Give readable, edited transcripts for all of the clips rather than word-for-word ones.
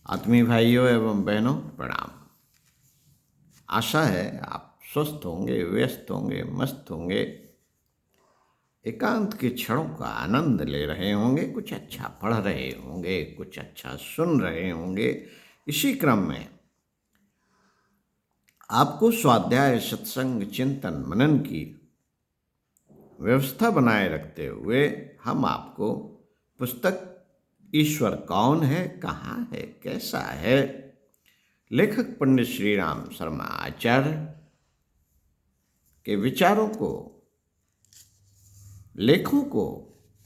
आत्मीय भाइयों एवं बहनों प्रणाम। आशा है आप स्वस्थ होंगे, व्यस्त होंगे, मस्त होंगे, एकांत के क्षणों का आनंद ले रहे होंगे, कुछ अच्छा पढ़ रहे होंगे, कुछ अच्छा सुन रहे होंगे। इसी क्रम में आपको स्वाध्याय, सत्संग, चिंतन, मनन की व्यवस्था बनाए रखते हुए हम आपको पुस्तक ईश्वर कौन है, कहाँ है, कैसा है, लेखक पंडित श्री राम शर्मा आचार्य के विचारों को, लेखों को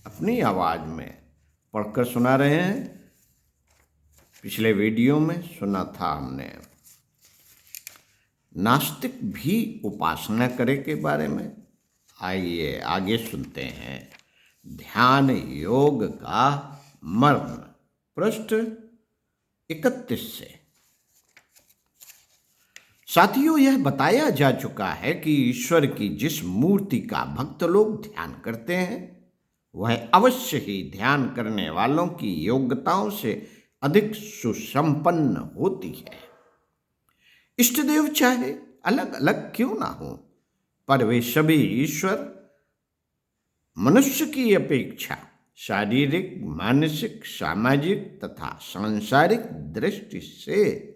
अपनी आवाज में पढ़कर सुना रहे हैं। पिछले वीडियो में सुना था हमने नास्तिक भी उपासना करे के बारे में। आइए आगे सुनते हैं ध्यान योग का मर्म, पृष्ठ 31 से। साथियों, यह बताया जा चुका है कि ईश्वर की जिस मूर्ति का भक्त लोग ध्यान करते हैं वह अवश्य ही ध्यान करने वालों की योग्यताओं से अधिक सुसंपन्न होती है। इष्टदेव चाहे अलग अलग क्यों ना हो, पर वे सभी ईश्वर मनुष्य की अपेक्षा शारीरिक, मानसिक, सामाजिक तथा सांसारिक दृष्टि से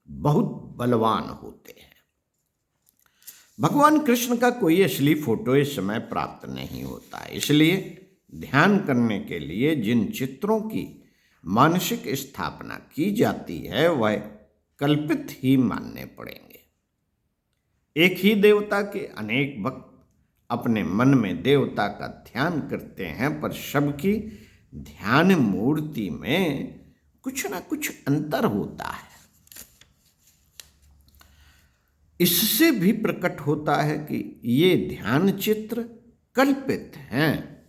बहुत बलवान होते हैं। भगवान कृष्ण का कोई असली फोटो इस समय प्राप्त नहीं होता, इसलिए ध्यान करने के लिए जिन चित्रों की मानसिक स्थापना की जाती है वह कल्पित ही मानने पड़ेंगे। एक ही देवता के अनेक भक्त अपने मन में देवता का ध्यान करते हैं, पर सबकी ध्यान मूर्ति में कुछ ना कुछ अंतर होता है। इससे भी प्रकट होता है कि ये ध्यान चित्र कल्पित हैं।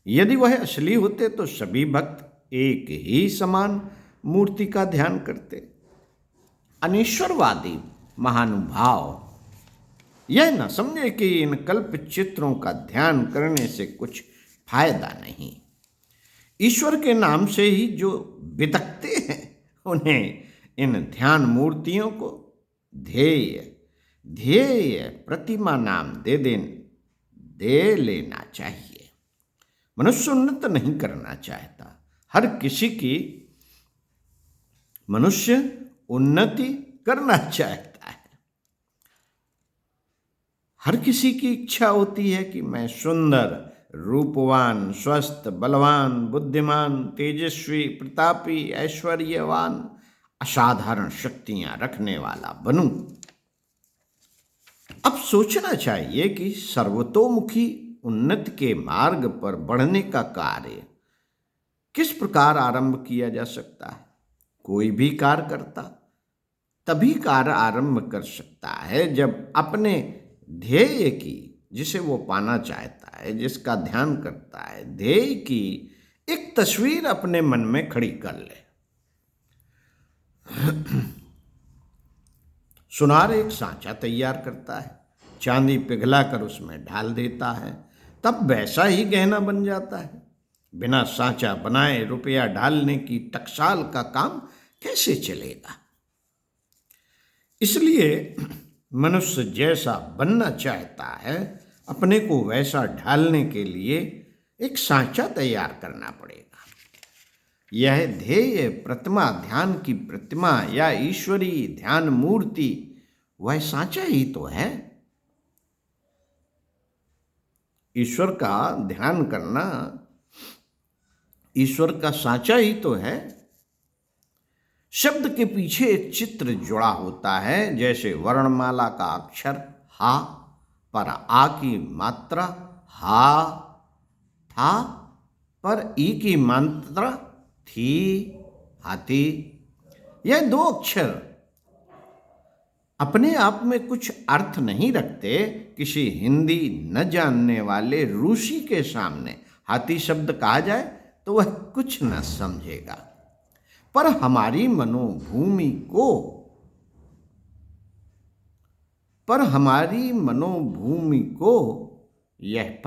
यदि वह असली होते तो सभी भक्त एक ही समान मूर्ति का ध्यान करते। अनीश्वरवादी महानुभाव यह न समझे कि इन कल्पित चित्रों का ध्ययन करने से कुछ फायदा नहीं। ईश्वर के नाम से ही जो बितकते हैं उन्हें इन ध्यान मूर्तियों को ध्येय प्रतिमा नाम दे लेना चाहिए। मनुष्य उन्नत नहीं करना चाहता, मनुष्य उन्नति करना चाहता है। हर किसी की इच्छा होती है कि मैं सुंदर, रूपवान, स्वस्थ, बलवान, बुद्धिमान, तेजस्वी, प्रतापी, ऐश्वर्यवान, असाधारण शक्तियां रखने वाला बनूं। अब सोचना चाहिए कि सर्वतोमुखी उन्नति के मार्ग पर बढ़ने का कार्य किस प्रकार आरंभ किया जा सकता है। कोई भी कार्यकर्ता तभी कार्य आरंभ कर सकता है जब अपने ध्येय की, जिसे वो पाना चाहता है, जिसका ध्यान करता है, ध्येय की एक तस्वीर अपने मन में खड़ी कर ले। सुनार एक सांचा तैयार करता है, चांदी पिघलाकर उसमें ढाल देता है, तब वैसा ही गहना बन जाता है। बिना सांचा बनाए रुपया ढालने की टकसाल का काम कैसे चलेगा। इसलिए मनुष्य जैसा बनना चाहता है, अपने को वैसा ढालने के लिए एक सांचा तैयार करना पड़ेगा। यह ध्येय प्रतिमा, ध्यान की प्रतिमा या ईश्वरीय ध्यान मूर्ति वह सांचा ही तो है। ईश्वर का ध्यान करना ईश्वर का सांचा ही तो है। शब्द के पीछे एक चित्र जुड़ा होता है, जैसे वर्णमाला का अक्षर हा पर आ की मात्रा हा था, पर ई की मात्रा थी हाथी। यह दो अक्षर अपने आप में कुछ अर्थ नहीं रखते। किसी हिंदी न जानने वाले रूसी के सामने हाथी शब्द कहा जाए तो वह कुछ न समझेगा, पर हमारी मनोभूमि को यह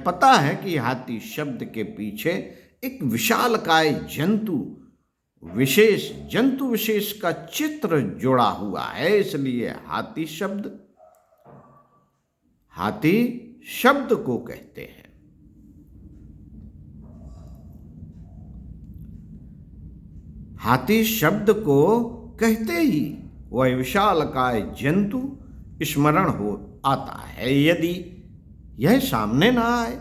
पता है कि हाथी शब्द के पीछे एक विशालकाय जंतु विशेष का चित्र जुड़ा हुआ है, इसलिए हाथी शब्द को कहते हैं। हाथी शब्द को कहते ही वह विशालकाय जंतु स्मरण हो आता है। यदि यह सामने ना आए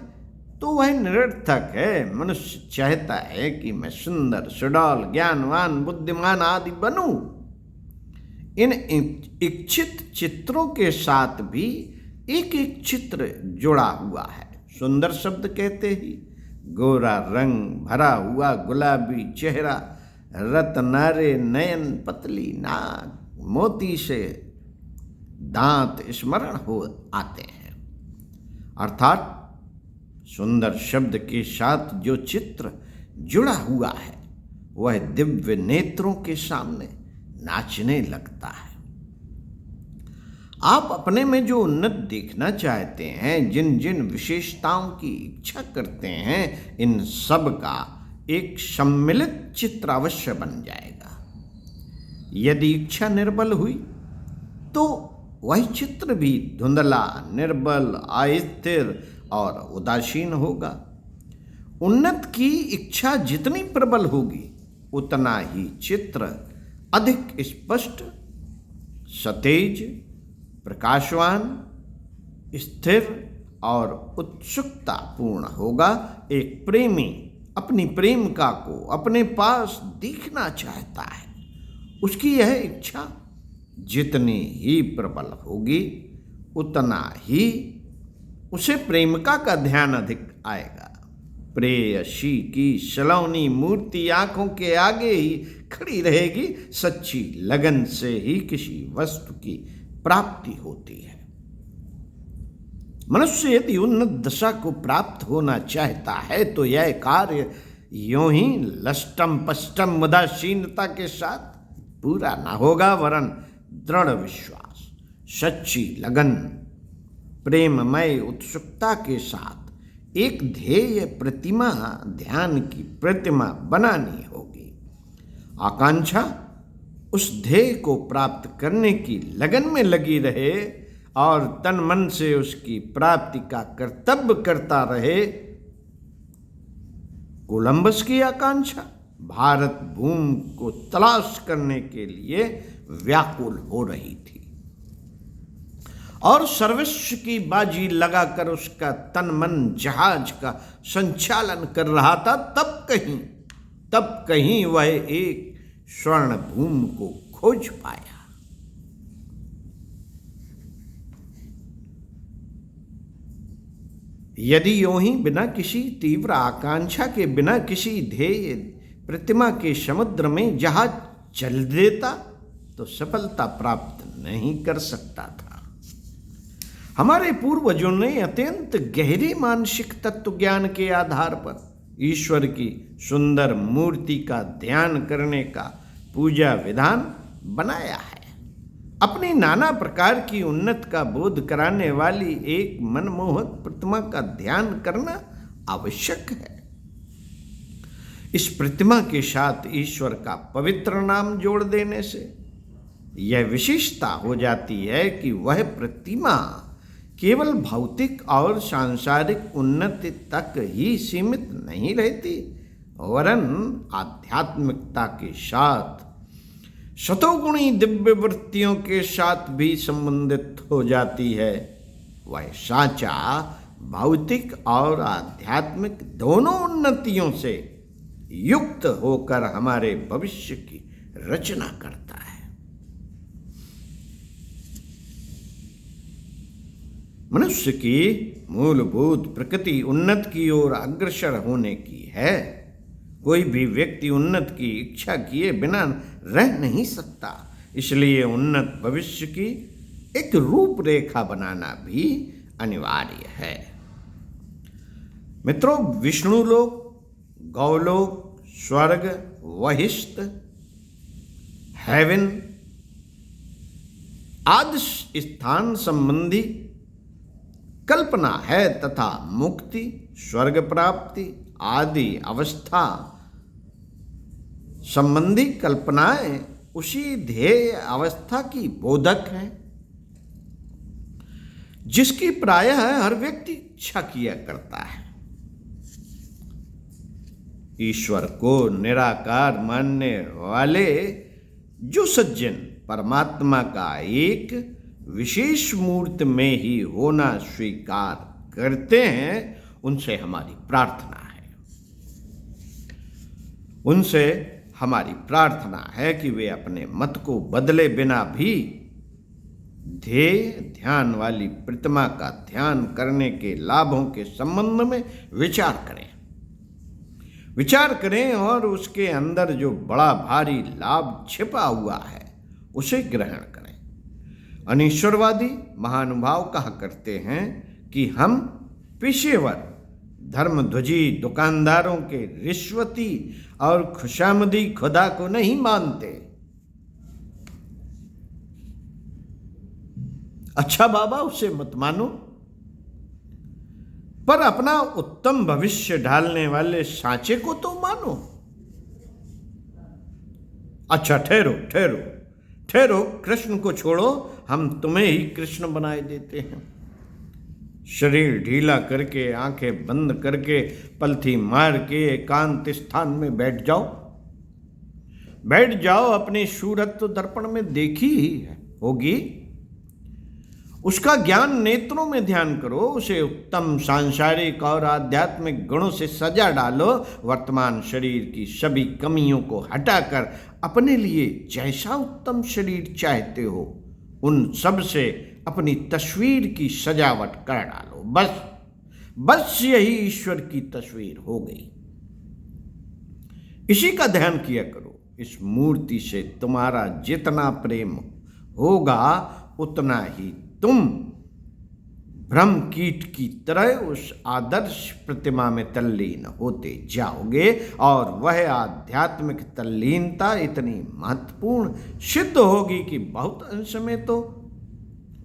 तो वह निरर्थक है। मनुष्य चाहता है कि मैं सुंदर, सुडौल, ज्ञानवान, बुद्धिमान आदि बनूं। इन इच्छित चित्रों के साथ भी एक एक चित्र जुड़ा हुआ है। सुंदर शब्द कहते ही गोरा रंग भरा हुआ गुलाबी चेहरा, रत्नारे नयन, पतली नाक, मोती से दांत स्मरण हो आते हैं। अर्थात सुंदर शब्द के साथ जो चित्र जुड़ा हुआ है वह दिव्य नेत्रों के सामने नाचने लगता है। आप अपने में जो उन्नत देखना चाहते हैं, जिन जिन विशेषताओं की इच्छा करते हैं, इन सब का एक सम्मिलित चित्र अवश्य बन जाएगा। यदि इच्छा निर्बल हुई तो वह चित्र भी धुंधला, निर्बल, अस्थिर और उदासीन होगा। उन्नत की इच्छा जितनी प्रबल होगी उतना ही चित्र अधिक स्पष्ट, सतेज, प्रकाशवान, स्थिर और उत्सुकता पूर्ण होगा। एक प्रेमी अपनी प्रेमिका को अपने पास देखना चाहता है। उसकी यह इच्छा जितनी ही प्रबल होगी उतना ही उसे प्रेमिका का ध्यान अधिक आएगा। प्रेयसी की सलोनी मूर्ति आंखों के आगे ही खड़ी रहेगी। सच्ची लगन से ही किसी वस्तु की प्राप्ति होती है। मनुष्य यदि उन्नत दशा को प्राप्त होना चाहता है तो यह कार्य यूं ही लष्टम पष्टम उदासीनता के साथ पूरा न होगा, वरन दृढ़ विश्वास, सच्ची लगन, प्रेममय उत्सुकता के साथ एक ध्येय प्रतिमा, ध्यान की प्रतिमा बनानी होगी। आकांक्षा उस ध्येय को प्राप्त करने की लगन में लगी रहे और तन मन से उसकी प्राप्ति का कर्तव्य करता रहे। कोलंबस की आकांक्षा भारत भूमि को तलाश करने के लिए व्याकुल हो रही थी और सर्वस्व की बाजी लगाकर उसका तन मन जहाज का संचालन कर रहा था। तब कहीं वह एक स्वर्ण भूमि को खोज पाया। यदि यूं ही बिना किसी तीव्र आकांक्षा के, बिना किसी ध्येय प्रतिमा के समुद्र में जहाज चल देता तो सफलता प्राप्त नहीं कर सकता था। हमारे पूर्वजों ने अत्यंत गहरे मानसिक तत्व ज्ञान के आधार पर ईश्वर की सुंदर मूर्ति का ध्यान करने का पूजा विधान बनाया है। अपनी नाना प्रकार की उन्नत का बोध कराने वाली एक मनमोहक प्रतिमा का ध्यान करना आवश्यक है। इस प्रतिमा के साथ ईश्वर का पवित्र नाम जोड़ देने से यह विशेषता हो जाती है कि वह प्रतिमा केवल भौतिक और सांसारिक उन्नति तक ही सीमित नहीं रहती, वरन आध्यात्मिकता के साथ शतोगुणी दिव्य वृत्तियों के साथ भी संबंधित हो जाती है। वह साचा भौतिक और आध्यात्मिक दोनों उन्नतियों से युक्त होकर हमारे भविष्य की रचना करता है। मनुष्य की मूलभूत प्रकृति उन्नत की ओर अग्रसर होने की है। कोई भी व्यक्ति उन्नत की इच्छा किए बिना रह नहीं सकता। इसलिए उन्नत भविष्य की एक रूपरेखा बनाना भी अनिवार्य है। मित्रों, विष्णुलोक, गौलोक, स्वर्ग, वहिष्ठ, हेवन आदि स्थान संबंधी कल्पना है तथा मुक्ति, स्वर्ग प्राप्ति आदि अवस्था संबंधी कल्पनाएं उसी ध्येय अवस्था की बोधक है, जिसकी प्रायः हर व्यक्ति इच्छा किया करता है। ईश्वर को निराकार मानने वाले जो सज्जन परमात्मा का एक विशेष मूर्त में ही होना स्वीकार करते हैं, उनसे हमारी प्रार्थना है। उनसे हमारी प्रार्थना है कि वे अपने मत को बदले बिना भी ध्येय ध्यान वाली प्रतिमा का ध्यान करने के लाभों के संबंध में विचार करें और उसके अंदर जो बड़ा भारी लाभ छिपा हुआ है उसे ग्रहण करें। अनीश्वरवादी महानुभाव कहा करते हैं कि हम पेशेवर धर्मध्वजी दुकानदारों के रिश्वती और खुशामदी खुदा को नहीं मानते। अच्छा बाबा, उसे मत मानो, पर अपना उत्तम भविष्य ढालने वाले सांचे को तो मानो। अच्छा ठहरो ठहरो ठहरो, कृष्ण को छोड़ो, हम तुम्हें ही कृष्ण बनाए देते हैं। शरीर ढीला करके, आंखें बंद करके, पलथी मार के एकांत स्थान में बैठ जाओ। अपनी सूरत तो दर्पण में देखी ही होगी, उसका ज्ञान नेत्रों में ध्यान करो, उसे उत्तम सांसारिक और आध्यात्मिक गुणों से सजा डालो। वर्तमान शरीर की सभी कमियों को हटाकर अपने लिए जैसा उत्तम शरीर चाहते हो, उन सब से अपनी तस्वीर की सजावट कर डालो। बस यही ईश्वर की तस्वीर हो गई। इसी का ध्यान किया करो। इस मूर्ति से तुम्हारा जितना प्रेम होगा, उतना ही तुम ब्रह्म कीट की तरह उस आदर्श प्रतिमा में तल्लीन होते जाओगे, और वह आध्यात्मिक तल्लीनता इतनी महत्वपूर्ण सिद्ध होगी कि बहुत अंश में तो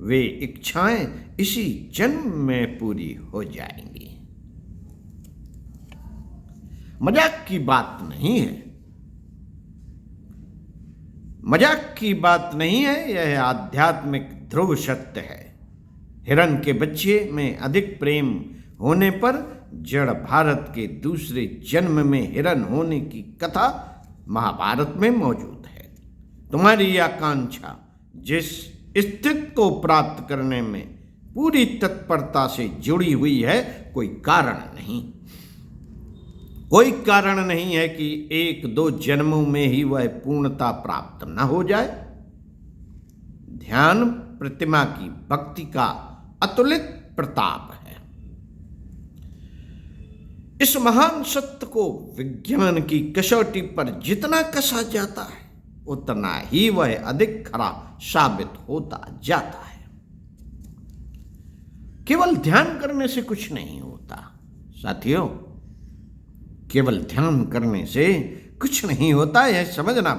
वे इच्छाएं इसी जन्म में पूरी हो जाएंगी। मजाक की बात नहीं है, मजाक की बात नहीं है, यह आध्यात्मिक ध्रुव सत्य है। हिरण के बच्चे में अधिक प्रेम होने पर जड़ भारत के दूसरे जन्म में हिरण होने की कथा महाभारत में मौजूद है। तुम्हारी आकांक्षा जिस स्थिति को प्राप्त करने में पूरी तत्परता से जुड़ी हुई है, कोई कारण नहीं है कि 1-2 जन्मों में ही वह पूर्णता प्राप्त न हो जाए। ध्यान प्रतिमा की भक्ति का अतुलित प्रताप है। इस महान सत्य को विज्ञान की कसौटी पर जितना कसा जाता है, उतना ही वह अधिक खरा साबित होता जाता है। केवल ध्यान करने से कुछ नहीं होता साथियों, केवल ध्यान करने से कुछ नहीं होता, यह समझना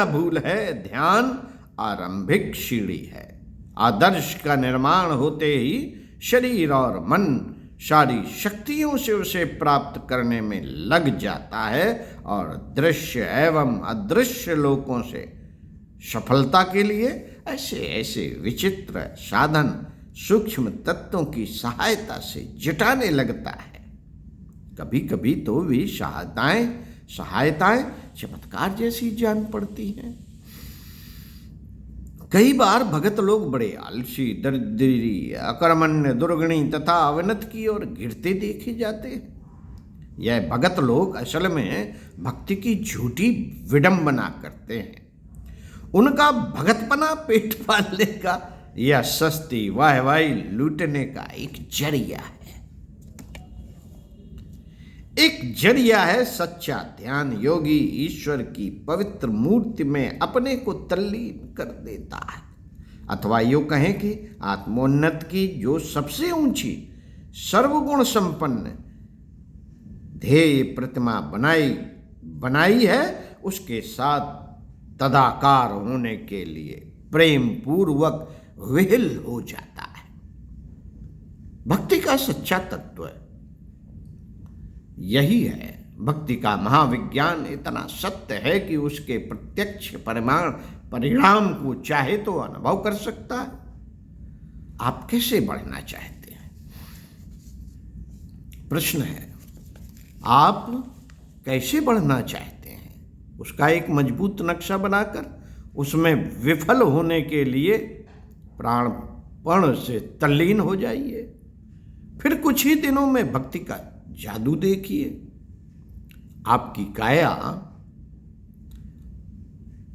भूल है। ध्यान आरंभिक सीढ़ी है। आदर्श का निर्माण होते ही शरीर और मन सारी शक्तियों से उसे प्राप्त करने में लग जाता है, और दृश्य एवं अदृश्य लोकों से सफलता के लिए ऐसे विचित्र साधन सूक्ष्म तत्वों की सहायता से जुटाने लगता है। कभी कभी तो वे सहायताएं चमत्कार जैसी जान पड़ती हैं। कई बार भगत लोग बड़े आलसी, दरिद्री, अकर्मण्य, दुर्गुणी तथा अवनत की ओर गिरते देखे जाते हैं। यह भगत लोग असल में भक्ति की झूठी विडंबना करते हैं। उनका भगतपना पेट पालने का या सस्ती वाहवाही लूटने का एक जरिया है। सच्चा ध्यान योगी ईश्वर की पवित्र मूर्ति में अपने को तल्लीन कर देता है, अथवा यूं कहें कि आत्मोन्नत की जो सबसे ऊंची सर्वगुण संपन्न ध्येय प्रतिमा बनाई है, उसके साथ तदाकार होने के लिए प्रेम पूर्वक विहिल हो जाता है। भक्ति का सच्चा तत्व यही है। भक्ति का महाविज्ञान इतना सत्य है कि उसके प्रत्यक्ष परिणाम को चाहे तो अनुभव कर सकता है। आप कैसे बढ़ना चाहते हैं? प्रश्न है, आप कैसे बढ़ना चाहते हैं? उसका एक मजबूत नक्शा बनाकर उसमें विफल होने के लिए प्राणपण से तल्लीन हो जाइए। फिर कुछ ही दिनों में भक्ति का जादू देखिए। आपकी काया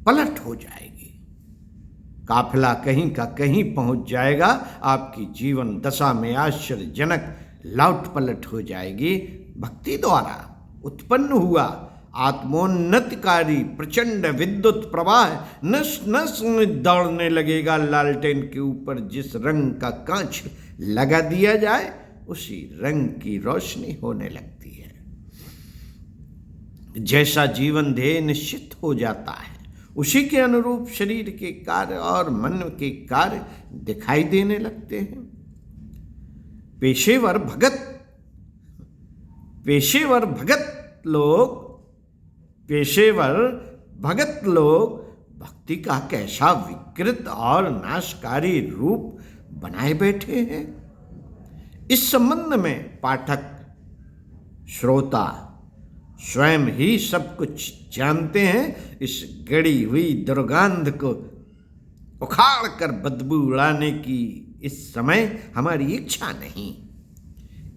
पलट हो जाएगी, काफिला कहीं का कहीं पहुंच जाएगा, आपकी जीवन दशा में आश्चर्यजनक लौट पलट हो जाएगी। भक्ति द्वारा उत्पन्न हुआ आत्मोन्नतिकारी प्रचंड विद्युत प्रवाह नस नस में दौड़ने लगेगा। लालटेन के ऊपर जिस रंग का कांच लगा दिया जाए उसी रंग की रोशनी होने लगती है। जैसा जीवन ध्येय निश्चित हो जाता है उसी के अनुरूप शरीर के कार्य और मन के कार्य दिखाई देने लगते हैं। पेशेवर भगत लोग भक्ति का कैसा विकृत और नाशकारी रूप बनाए बैठे हैं। इस संबंध में पाठक श्रोता स्वयं ही सब कुछ जानते हैं। इस गड़ी हुई दुर्गंध को उखाड़ कर बदबू उड़ाने की इस समय हमारी इच्छा नहीं।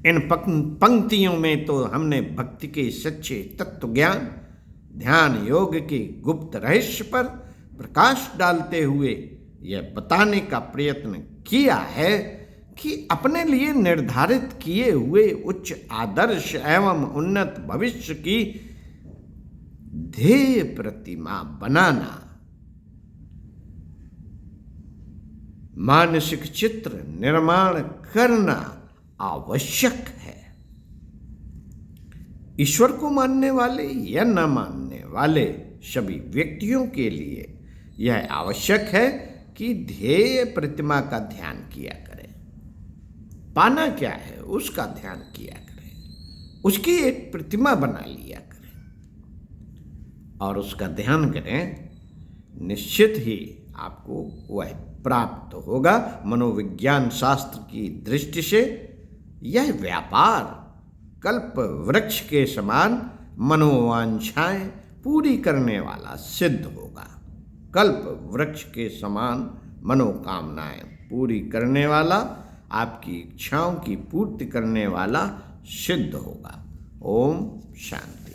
इन पंक्तियों में तो हमने भक्ति के सच्चे तत्व ज्ञान, ध्यान योग के गुप्त रहस्य पर प्रकाश डालते हुए यह बताने का प्रयत्न किया है कि अपने लिए निर्धारित किए हुए उच्च आदर्श एवं उन्नत भविष्य की ध्येय प्रतिमा बनाना, मानसिक चित्र निर्माण करना आवश्यक है। ईश्वर को मानने वाले या न मानने वाले सभी व्यक्तियों के लिए यह आवश्यक है कि ध्येय प्रतिमा का ध्यान किया करें। पाना क्या है उसका ध्यान किया करें, उसकी एक प्रतिमा बना लिया करें और उसका ध्यान करें। निश्चित ही आपको वह प्राप्त होगा। मनोविज्ञान शास्त्र की दृष्टि से यह व्यापार कल्प वृक्ष के समान मनोवांछाएं पूरी करने वाला सिद्ध होगा। कल्प वृक्ष के समान मनोकामनाएं पूरी करने वाला, आपकी इच्छाओं की पूर्ति करने वाला सिद्ध होगा। ओम शांति।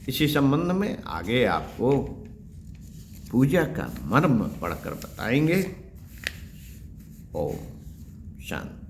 इसी संबंध में आगे आपको पूजा का मर्म पढ़कर बताएंगे। ओम शांति।